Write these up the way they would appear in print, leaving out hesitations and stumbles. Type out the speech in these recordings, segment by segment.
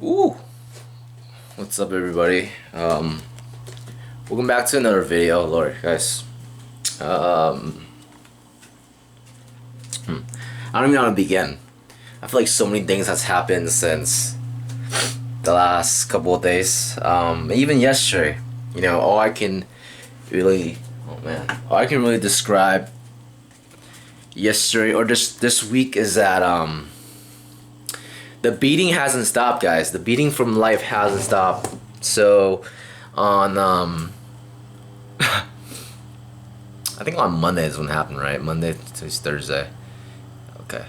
Ooh, what's up, everybody? Welcome back to another video. Lord, guys. Um, I don't even know how to begin. I feel like so many things has happened since the last couple of days. Even yesterday. All I can really, all I can really describe yesterday or this week is that the beating hasn't stopped, guys. The beating from life hasn't stopped. So on I think on Monday is when it happened, right? Monday to Thursday. Okay.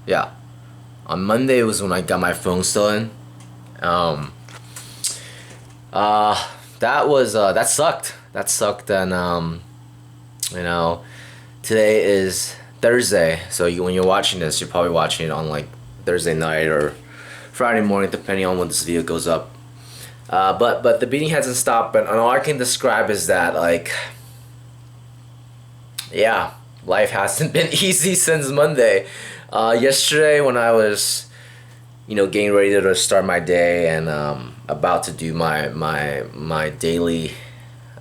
Yeah. On Monday was when I got my phone stolen. Um that sucked. That sucked. And you know, today is Thursday. So when you're watching this, you're probably watching it on like Thursday night or Friday morning, depending on when this video goes up. But the beating hasn't stopped, and all I can describe is that, like, yeah, life hasn't been easy since Monday. Yesterday when I was, getting ready to start my day and about to do my daily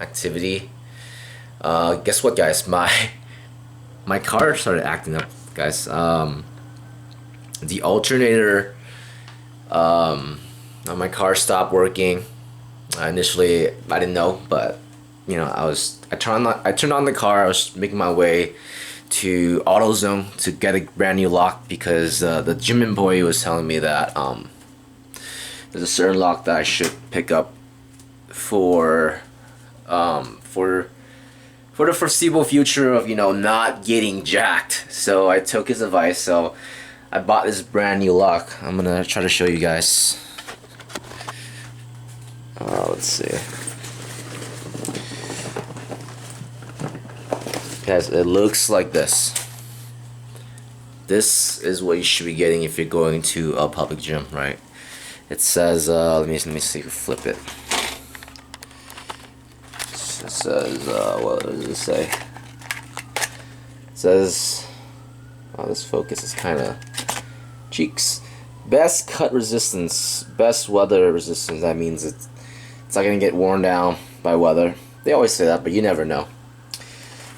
activity, guess what, guys? My car started acting up, guys. The alternator on my car stopped working. Initially, I didn't know, but I turned on the car. I was making my way to AutoZone to get a brand new lock because the gym employee was telling me that there's a certain lock that I should pick up for for the foreseeable future of not getting jacked. So I took his advice. So I bought this brand new lock. I'm gonna try to show you guys. Let's see. Guys, it looks like this. This is what you should be getting if you're going to a public gym, right? It says, let me see if you flip it. It says, what does it say? It says, oh, this focus is kind of cheeks. Best cut resistance, best weather resistance. That means it's not gonna get worn down by weather. They always say that, but you never know.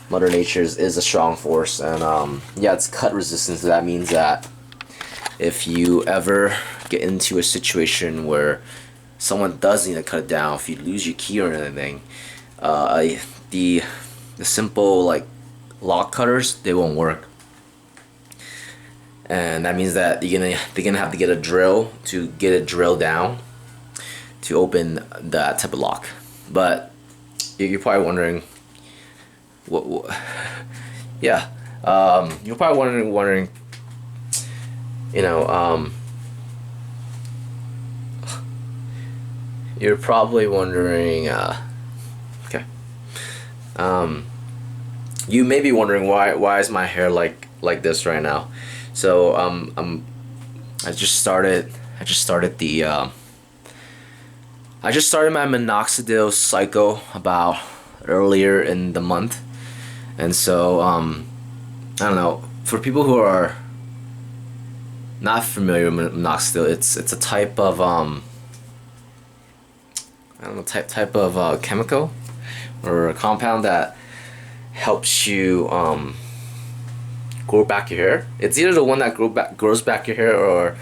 Mother Nature is a strong force, and yeah, it's cut resistance. That means that if you ever get into a situation where someone does need to cut it down, if you lose your key or anything, the simple like lock cutters, they won't work. And that means that they're gonna have to get a drill to get it drilled down to open that type of lock. But you're probably wondering, what yeah, you're probably wondering, you're probably wondering, okay, you may be wondering why is my hair like this right now. So I just started my minoxidil cycle about earlier in the month, and so I don't know, for people who are not familiar with minoxidil, it's a type of I don't know, type of chemical or a compound that helps you grow back your hair. It's either the one that grows back your hair, or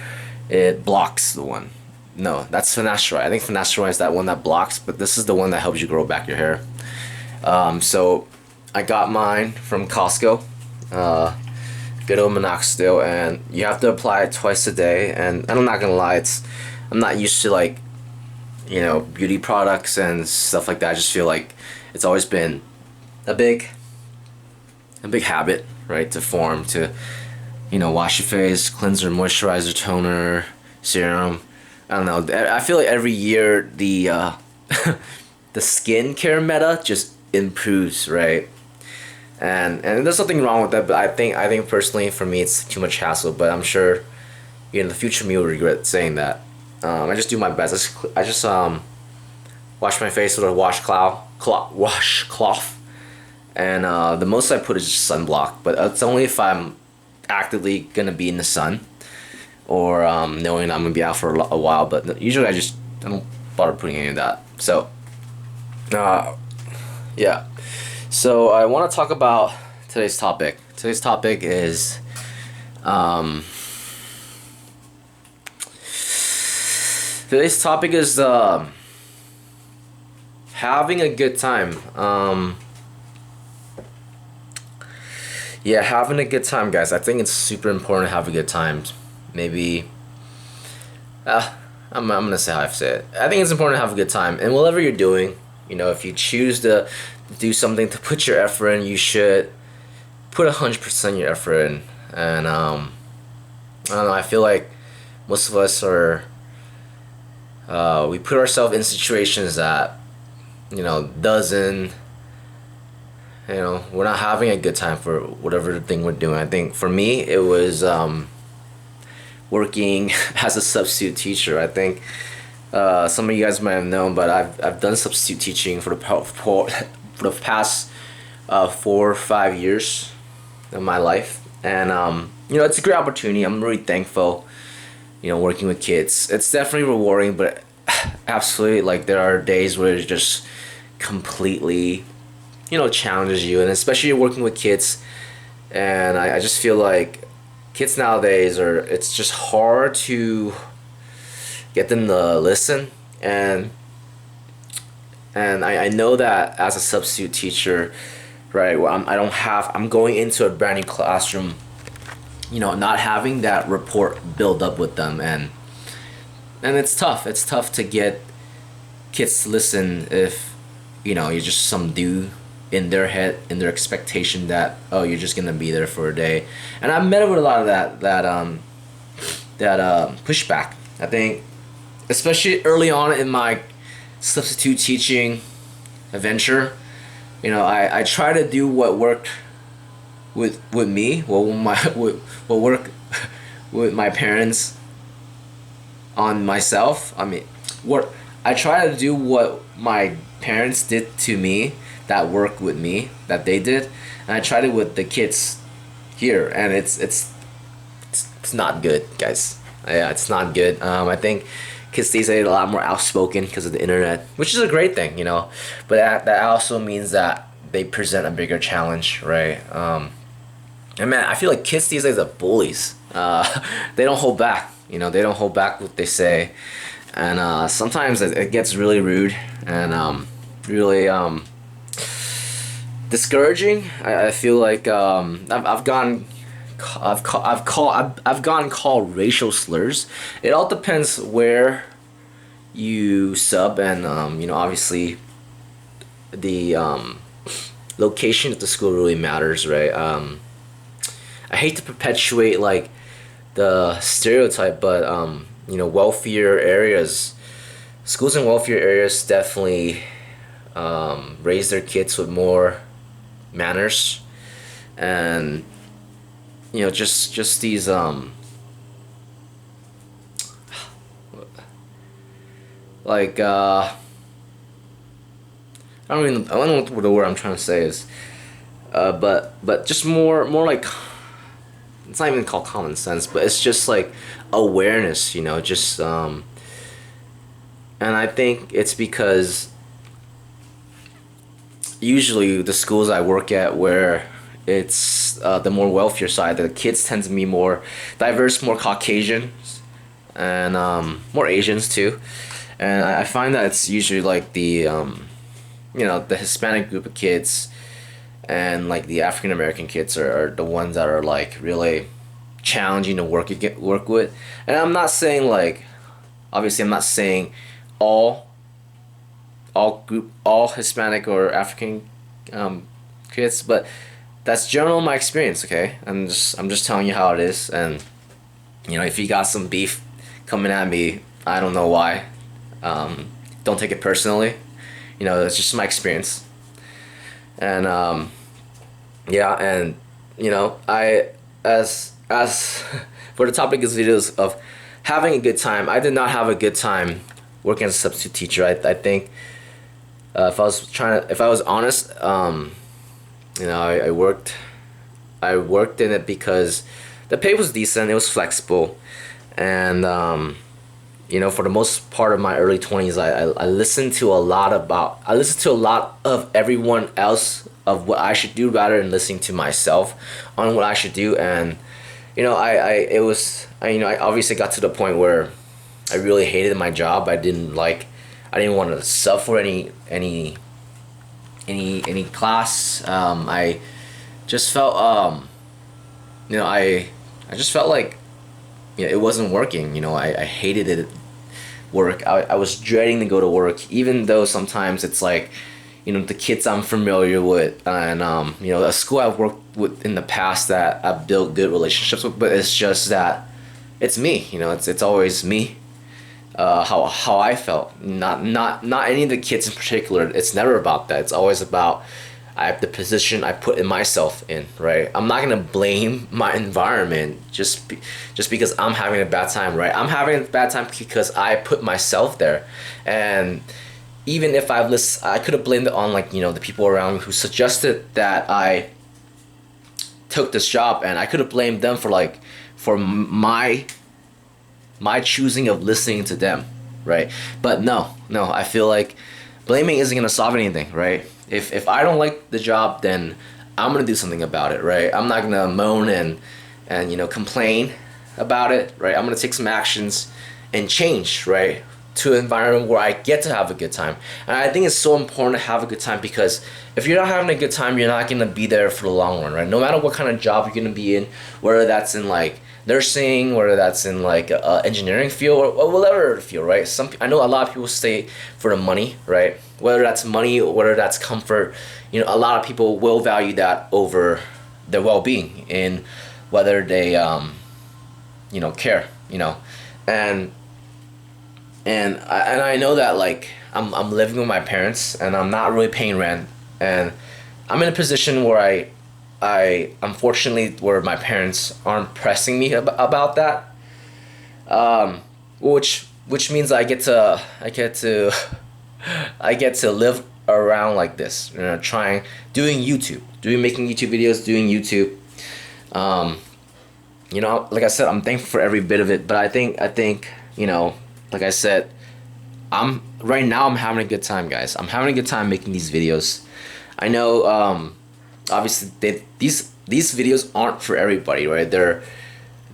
it blocks the one. No, that's finasteride. I think finasteride is that one that blocks, but this is the one that helps you grow back your hair. So I got mine from Costco. Good old minoxidil, and you have to apply it twice a day. And I'm not gonna lie, I'm not used to, like, beauty products and stuff like that. I just feel like it's always been a big habit, right, to form, to wash your face, cleanser, moisturizer, toner, serum. I don't know, I feel like every year the the skincare meta just improves, right? And there's nothing wrong with that, but I think personally, for me, it's too much hassle. But I'm sure the future me will regret saying that. I just do my best. I just wash my face with a washcloth, and the most I put is just sunblock. But it's only if I'm actively gonna be in the sun. or knowing I'm gonna be out for a while. But usually I don't bother putting any of that. So uh, yeah. So I want to talk about today's topic. Today's topic is um, today's topic is having a good time. Yeah, having a good time, guys. I think it's super important to have a good time. Maybe, uh, I'm gonna say how I say it. I think it's important to have a good time, and whatever you're doing, if you choose to do something to put your effort in, you should put 100% your effort in. And I don't know. I feel like most of us are we put ourselves in situations that doesn't we're not having a good time for whatever thing we're doing. I think for me it was working as a substitute teacher. I think some of you guys might have known, but I've done substitute teaching for the past 4 or 5 years of my life, and it's a great opportunity. I'm really thankful. Working with kids, it's definitely rewarding, but absolutely, like, there are days where it just completely challenges you, and especially you're working with kids. And I just feel like kids nowadays it's just hard to get them to listen. And I know that as a substitute teacher, right, well, I'm going into a brand new classroom, not having that rapport build up with them. And it's tough to get kids to listen if you're just some dude in their head, in their expectation that, oh, you're just gonna be there for a day. And I've met with a lot of that pushback. I think especially early on in my substitute teaching adventure, I try to do what worked with me, what worked with my parents on myself. I mean, what I try to do what my parents did to me, that worked with me, that they did, and I tried it with the kids here, and it's not good, guys. Yeah, it's not good. I think kids these days are a lot more outspoken because of the internet, which is a great thing, but that also means that they present a bigger challenge, right? And man, I feel like kids these days are bullies. They don't hold back. They don't hold back what they say, and sometimes it gets really rude and really discouraging. I feel like I've gotten called racial slurs. It all depends where you sub, and obviously the location of the school really matters, right? I hate to perpetuate like the stereotype, but wealthier areas, schools in wealthier areas definitely raise their kids with more manners, and just these like I don't know what the word I'm trying to say is, but just more like, it's not even called common sense, but it's just like awareness, just and I think it's because usually the schools I work at, where it's the more wealthier side, the kids tend to be more diverse, more Caucasians, and more Asians too. And I find that it's usually like the Hispanic group of kids and like the African American kids are the ones that are like really challenging to work with. And I'm not saying like, obviously I'm not saying all Hispanic or African kids, but that's general my experience. Okay, I'm just telling you how it is, and if you got some beef coming at me, I don't know why. Don't take it personally. It's just my experience, and yeah, and I as for the topic of this video is of having a good time. I did not have a good time working as a substitute teacher. I think if I was honest, I worked in it because the pay was decent, it was flexible, And you know, for the most part of my early 20s, I listened to a lot about, I listened to a lot of everyone else of what I should do rather than listening to myself on what I should do. And you know, it was, you know, I obviously got to the point where I really hated my job. I didn't want to sub for any class. I just felt, you know, I just felt like, you know, it wasn't working. You know, I hated it. Work. I was dreading to go to work, even though sometimes it's like, you know, the kids I'm familiar with, and you know, a school I've worked with in the past that I've built good relationships with. But it's just that it's me. You know, it's always me. How I felt. Not any of the kids in particular. It's never about that. It's always about the position I put in myself in. Right. I'm not gonna blame my environment just because I'm having a bad time. Right. I'm having a bad time because I put myself there, and even if I could have blamed it on, like, you know, the people around me who suggested that I took this job, and I could have blamed them for like for my choosing of listening to them, right? But no, I feel like blaming isn't gonna solve anything, right? If I don't like the job, then I'm gonna do something about it, right? I'm not gonna moan and you know, complain about it, right? I'm gonna take some actions and change, right? To an environment where I get to have a good time. And I think it's so important to have a good time, because if you're not having a good time, you're not gonna be there for the long run, right? No matter what kind of job you're gonna be in, whether that's in like nursing, whether that's in like engineering field, or whatever field, right? I know a lot of people stay for the money, right? Whether that's money or whether that's comfort, you know, a lot of people will value that over their well-being, in whether they you know, care, you know. and and I know that, like, I'm living with my parents and I'm not really paying rent, and I'm in a position where I unfortunately, where my parents aren't pressing me about that, which means I get to live around like this, you know, making YouTube videos, doing YouTube. Um, you know, like I said, I'm thankful for every bit of it, but I think, you know, like I said, right now I'm having a good time, guys. I'm having a good time making these videos. I know, obviously these videos aren't for everybody, right? They're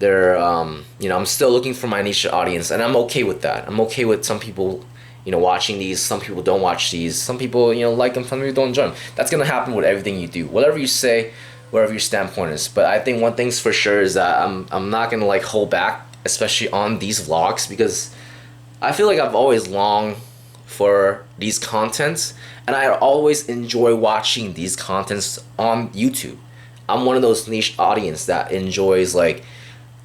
you know, I'm still looking for my niche audience, and I'm okay with that. I'm okay with some people, you know, watching these. Some people don't watch these. Some people, you know, like them. Some people don't enjoy them. That's gonna happen with everything you do, whatever you say, wherever your standpoint is. But I think one thing's for sure is that I'm not gonna like hold back, especially on these vlogs, because I feel like I've always longed for these contents, and I always enjoy watching these contents on YouTube. I'm one of those niche audience that enjoys like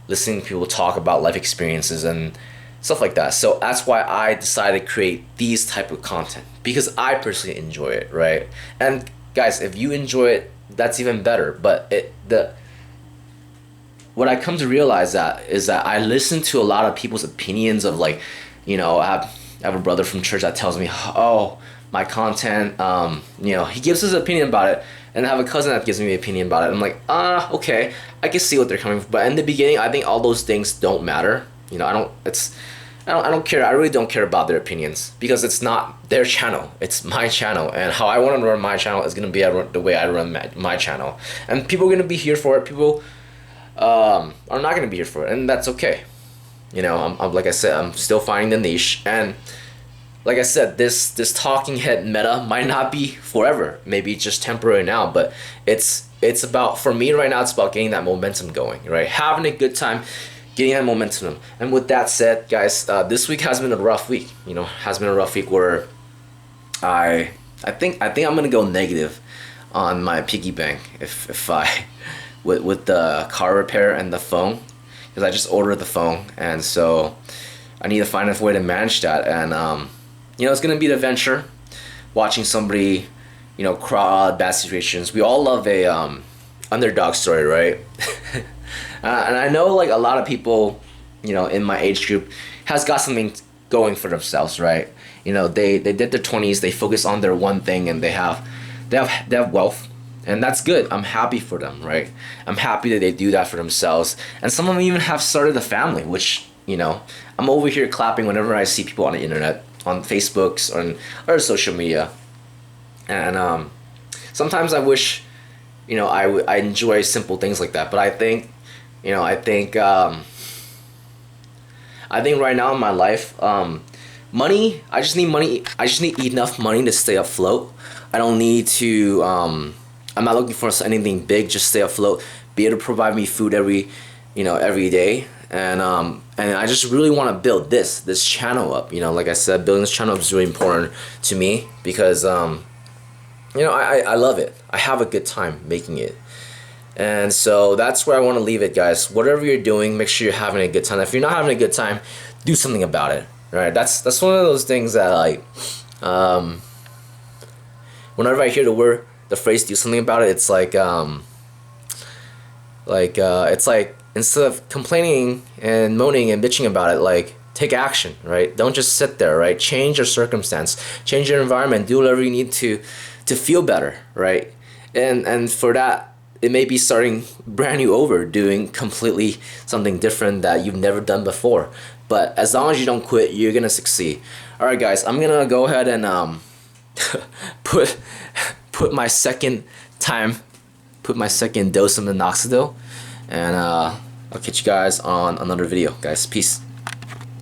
listening to people talk about life experiences and stuff like that. So that's why I decided to create these type of content, because I personally enjoy it, right? And guys, if you enjoy it, that's even better. But what I come to realize that is that I listen to a lot of people's opinions of, like, you know, I have a brother from church that tells me, oh, my content, you know, he gives his opinion about it, and I have a cousin that gives me an opinion about it. I'm like, okay, I can see what they're coming from. But in the beginning, I think all those things don't matter. You know, I don't care. I really don't care about their opinions, because it's not their channel. It's my channel, and how I want to run my channel is gonna be the way I run my channel. And people are gonna be here for it. People are not gonna be here for it, and that's okay. You know, I'm like I said, I'm still finding the niche, and like I said, this talking head meta might not be forever. Maybe it's just temporary now, but it's about, for me right now, it's about getting that momentum going, right? Having a good time, getting that momentum. And with that said, guys, this week has been a rough week. You know, has been a rough week where I think I'm gonna go negative on my piggy bank if I with the car repair and the phone, because I just ordered the phone, and so I need to find a way to manage that. And you know, it's gonna be an adventure watching somebody, you know, crawl out of bad situations. We all love a underdog story, right? And I know, like, a lot of people, you know, in my age group has got something going for themselves, right? You know, they did their 20s, they focus on their one thing, and they have wealth, and that's good. I'm happy for them, right? I'm happy that they do that for themselves, and some of them even have started a family, which You know, I'm over here clapping whenever I see people on the internet, on Facebooks, on or social media, and sometimes I wish, you know, I enjoy simple things like that. But I think, you know, I think right now in my life, money. I just need money. I just need enough money to stay afloat. I don't need to. I'm not looking for anything big. Just stay afloat. Be able to provide me food every, you know, every day. And I just really want to build this channel up. You know, like I said, building this channel up is really important to me because you know, I love it. I have a good time making it. And so that's where I want to leave it, guys. Whatever you're doing, make sure you're having a good time. If you're not having a good time, do something about it. Right? That's one of those things that like, whenever I hear the phrase "do something about it," it's it's like instead of complaining and moaning and bitching about it, like take action, right? Don't just sit there, right? Change your circumstance, change your environment, do whatever you need to feel better, right? And for that, it may be starting brand new over, doing completely something different that you've never done before. But as long as you don't quit, you're gonna succeed. All right, guys, I'm gonna go ahead and put put my second time, put my second dose of minoxidil, and I'll catch you guys on another video, guys. Peace.